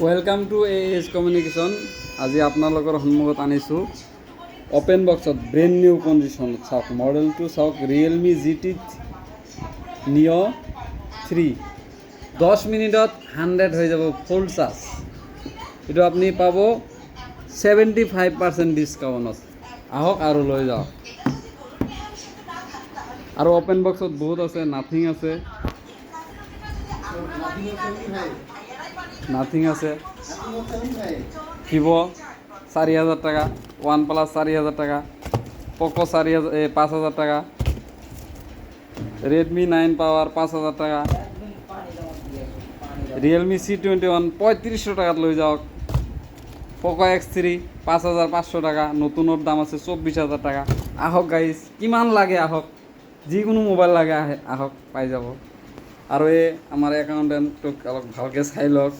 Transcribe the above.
Welcome to AS communication. আজি আপোনালোকৰ সন্মুখত আনিছোঁ অপেন বক্সত ব্ৰেণ্ড নিউ কণ্ডিশ্যনত চাওক, মডেলটো চাওক, ৰিয়েলমি GT Neo 3। 10 মিনিটত 100 হৈ যাব ফুল চাৰ্জ। এইটো আপুনি পাব 75% ডিছকাউণ্টত। আহক আৰু লৈ যাওক। আৰু অপেন বক্সত বহুত আছে, নাথিং আছে, নাথিং আছে, ভিভো 4000 টাকা, OnePlus 4000 টাকা, পোকো 5000 টাকা, রেডমি 9 পাওয়ার 5000 টাকা, রিয়েলমি C21 3500 টাকাত লৈ যাওক, পোকো X3 5500 টাকা, নতুনের দাম আছে 24000 টাকা। আহক গাইজ, কিমান লাগে আহক, যিকোনো মোবাইল লাগে আহক, পাই যাব। আৰু এই আমাৰ একাউণ্টেণ্টটোক অলপ ভালকৈ চাই লওক।